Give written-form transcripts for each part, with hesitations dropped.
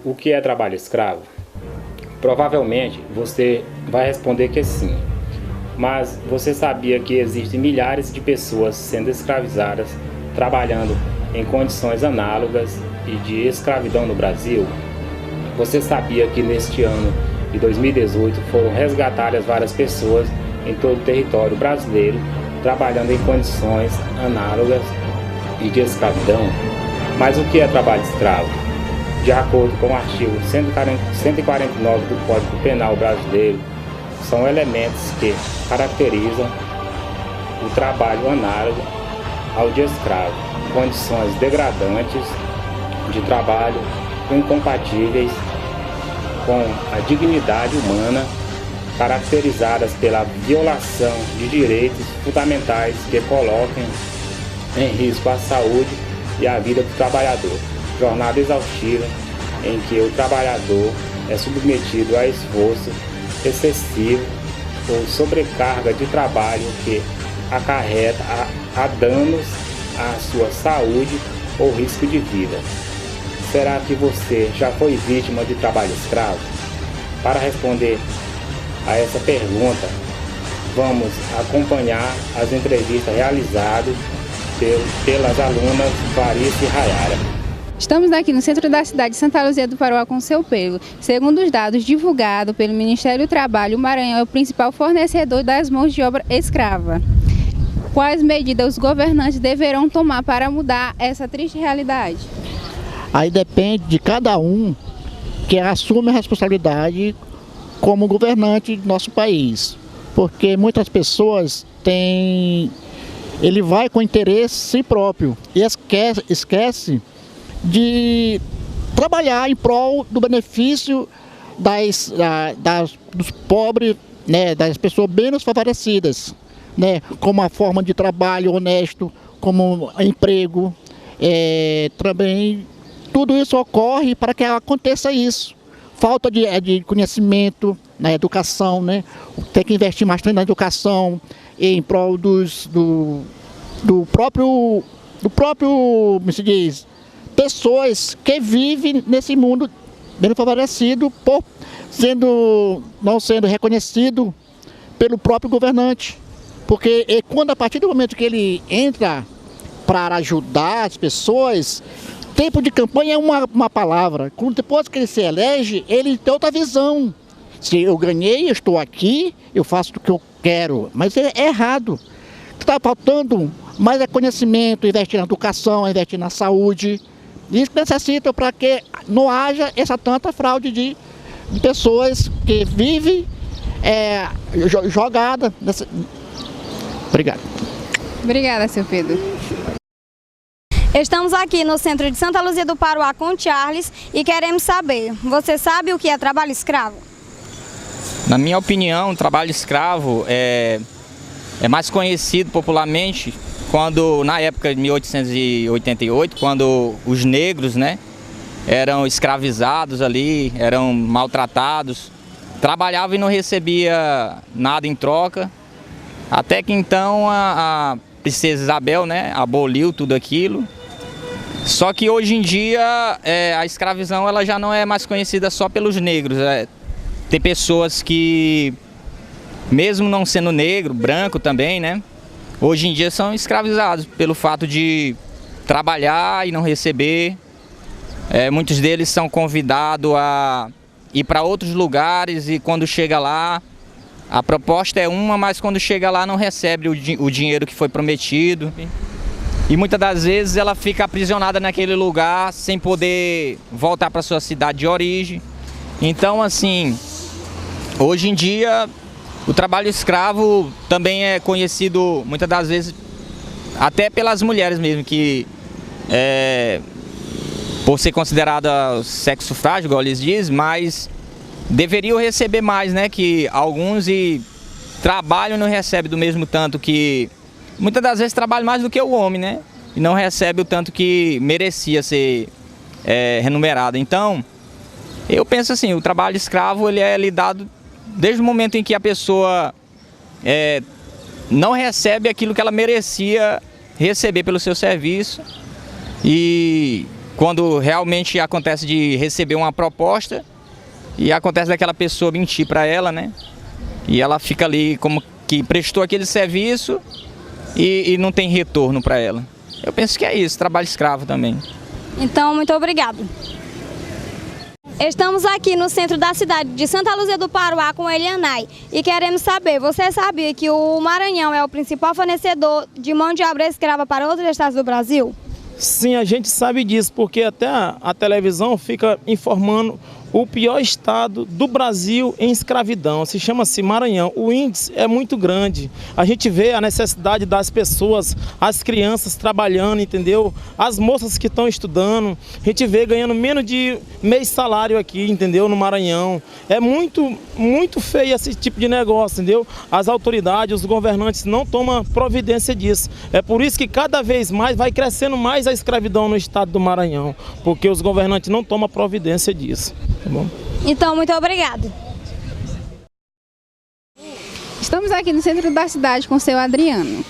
o que é trabalho escravo? Provavelmente você vai responder que sim. Mas você sabia que existem milhares de pessoas sendo escravizadas, trabalhando em condições análogas e de escravidão no Brasil? Você sabia que neste ano de 2018 foram resgatadas várias pessoas em todo o território brasileiro, trabalhando em condições análogas e de escravidão? Mas o que é trabalho escravo? De acordo com o artigo 149 do Código Penal brasileiro, são elementos que caracterizam o trabalho análogo ao de escravo, condições degradantes de trabalho incompatíveis com a dignidade humana, caracterizadas pela violação de direitos fundamentais que coloquem em risco a saúde e a vida do trabalhador. Jornada exaustiva em que o trabalhador é submetido a esforço excessivo ou sobrecarga de trabalho que acarreta a danos à sua saúde ou risco de vida. Será que você já foi vítima de trabalho escravo? Para responder a essa pergunta, vamos acompanhar as entrevistas realizadas pelas alunas Varice e Rayara. Estamos aqui no centro da cidade de Santa Luzia do Paruá com Seu Pelo. Segundo os dados divulgados pelo Ministério do Trabalho, o Maranhão é o principal fornecedor das mãos de obra escrava. Quais medidas os governantes deverão tomar para mudar essa triste realidade? Aí depende de cada um que assume a responsabilidade como governante do nosso país. Porque muitas pessoas têm... Ele vai com interesse próprio e esquece de trabalhar em prol do benefício dos pobres, né, das pessoas menos favorecidas, né, como a forma de trabalho honesto, como emprego, também tudo isso ocorre para que aconteça isso. Falta de conhecimento na educação, né, tem que investir mais na educação em prol do próprio, como se diz, pessoas que vivem nesse mundo bem favorecido por não sendo reconhecido pelo próprio governante. Porque quando a partir do momento que ele entra para ajudar as pessoas, tempo de campanha é uma palavra. Depois que ele se elege, ele tem outra visão. Se eu ganhei, eu estou aqui, eu faço o que eu quero. Mas é errado. Está faltando mais conhecimento, investir na educação, investir na saúde. Isso necessita para que não haja essa tanta fraude de pessoas que vivem jogada. Obrigado. Obrigada, seu Pedro. Estamos aqui no centro de Santa Luzia do Paruá com o Charles e queremos saber, você sabe o que é trabalho escravo? Na minha opinião, trabalho escravo é mais conhecido popularmente quando, na época de 1888, quando os negros, né, eram escravizados ali, eram maltratados, trabalhavam e não recebia nada em troca, até que então a princesa Isabel, né, aboliu tudo aquilo. Só que hoje em dia a escravidão ela já não é mais conhecida só pelos negros. Tem pessoas que, mesmo não sendo negro, branco também, né, hoje em dia são escravizados pelo fato de trabalhar e não receber. Muitos deles são convidados a ir para outros lugares e quando chega lá, a proposta é uma, mas quando chega lá não recebe o dinheiro que foi prometido. E muitas das vezes ela fica aprisionada naquele lugar sem poder voltar para sua cidade de origem. Então, assim, hoje em dia o trabalho escravo também é conhecido muitas das vezes até pelas mulheres mesmo, que por ser considerada sexo frágil, igual eles dizem, mas deveriam receber mais, né? Que alguns trabalham e não recebem do mesmo tanto que... Muitas das vezes trabalham mais do que o homem, né? E não recebe o tanto que merecia ser remunerado. Então, eu penso assim, o trabalho escravo ele é lidado desde o momento em que a pessoa não recebe aquilo que ela merecia receber pelo seu serviço. E quando realmente acontece de receber uma proposta e acontece daquela pessoa mentir para ela, né? E ela fica ali como que prestou aquele serviço e não tem retorno para ela. Eu penso que é isso, trabalho escravo também. Então, muito obrigado. Estamos aqui no centro da cidade de Santa Luzia do Paruá com Elianay e queremos saber, você sabia que o Maranhão é o principal fornecedor de mão de obra escrava para outros estados do Brasil? Sim, a gente sabe disso, porque até a televisão fica informando o pior estado do Brasil em escravidão, se chama-se Maranhão. O índice é muito grande, a gente vê a necessidade das pessoas, as crianças trabalhando, entendeu? As moças que estão estudando, a gente vê ganhando menos de meio salário aqui, entendeu? No Maranhão. É muito feio esse tipo de negócio, entendeu? As autoridades, os governantes não tomam providência disso. É por isso que cada vez mais vai crescendo mais a escravidão no estado do Maranhão, porque os governantes não tomam providência disso. Tá bom? Então, muito obrigado. Estamos aqui no centro da cidade com o seu Adriano.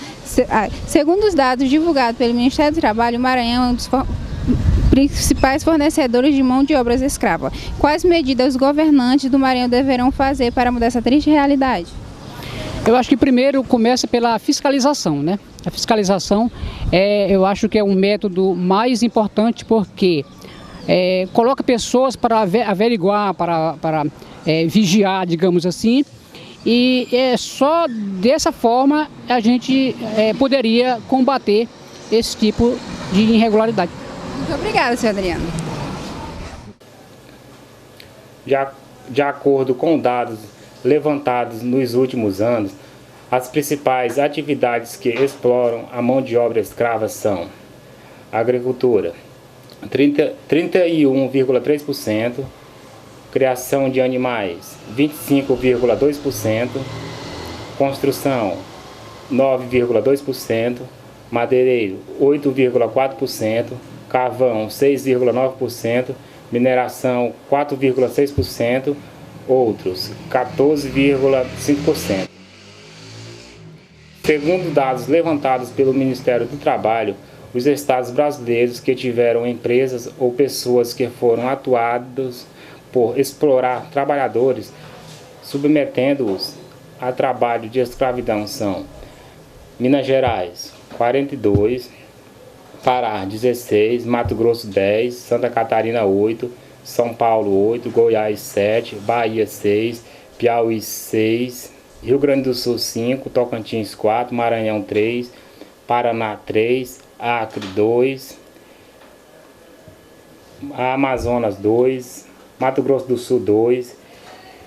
Segundo os dados divulgados pelo Ministério do Trabalho, o Maranhão é um dos principais fornecedores de mão de obras escrava. Quais medidas os governantes do Maranhão deverão fazer para mudar essa triste realidade? Eu acho que primeiro começa pela fiscalização, né? A fiscalização, eu acho que é um método mais importante porque coloca pessoas para averiguar, para vigiar, digamos assim, e só dessa forma a gente poderia combater esse tipo de irregularidade. Muito obrigada, senhor Adriano. De acordo com dados levantados nos últimos anos, as principais atividades que exploram a mão de obra escrava são agricultura, 31,3%, criação de animais, 25,2%, construção, 9,2%, madeireiro, 8,4%, carvão, 6,9%, mineração, 4,6%, outros, 14,5%. Segundo dados levantados pelo Ministério do Trabalho, os estados brasileiros que tiveram empresas ou pessoas que foram atuadas por explorar trabalhadores, submetendo-os a trabalho de escravidão são Minas Gerais, 42%, Pará, 16%, Mato Grosso, 10%, Santa Catarina, 8%, São Paulo, 8%, Goiás, 7%, Bahia, 6%, Piauí, 6%, Rio Grande do Sul, 5%, Tocantins, 4%, Maranhão, 3%, Paraná, 3%, Acre, 2%, Amazonas, 2%, Mato Grosso do Sul, 2%,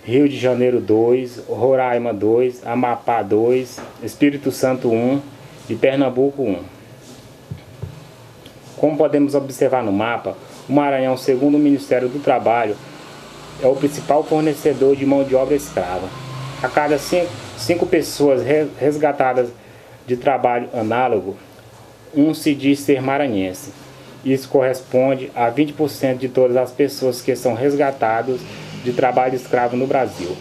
Rio de Janeiro, 2%, Roraima, 2%, Amapá, 2%, Espírito Santo, 1% e Pernambuco, 1%. Como podemos observar no mapa, o Maranhão, segundo o Ministério do Trabalho, é o principal fornecedor de mão de obra escrava. A cada 5 pessoas resgatadas de trabalho análogo, um se diz ser maranhense. Isso corresponde a 20% de todas as pessoas que são resgatadas de trabalho escravo no Brasil.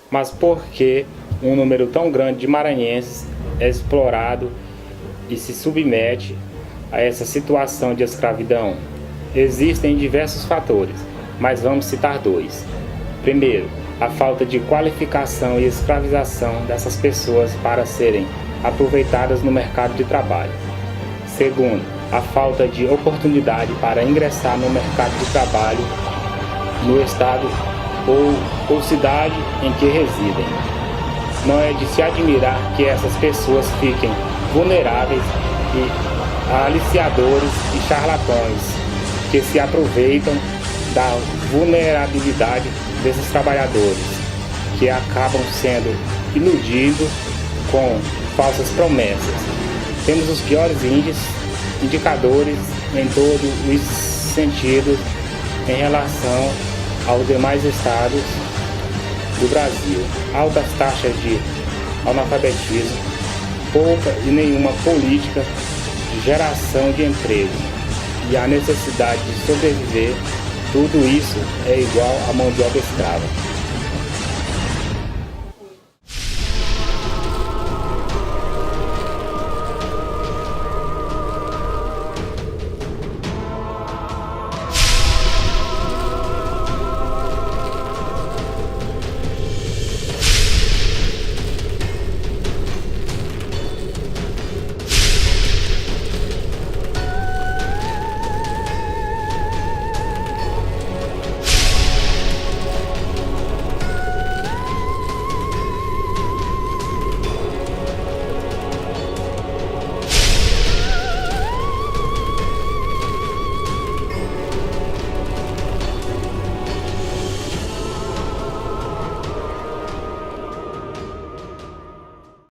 Mas por que um número tão grande de maranhenses é explorado e se submete a essa situação de escravidão? Existem diversos fatores, mas vamos citar 2. Primeiro, a falta de qualificação e escravização dessas pessoas para serem aproveitadas no mercado de trabalho. Segundo, a falta de oportunidade para ingressar no mercado de trabalho no estado ou cidade em que residem. Não é de se admirar que essas pessoas fiquem vulneráveis a aliciadores e charlatões que se aproveitam da vulnerabilidade desses trabalhadores, que acabam sendo iludidos com falsas promessas. Temos os piores indicadores em todos os sentidos em relação aos demais estados do Brasil. Altas taxas de analfabetismo, pouca e nenhuma política de geração de emprego e a necessidade de sobreviver, tudo isso é igual à mão de obra escrava.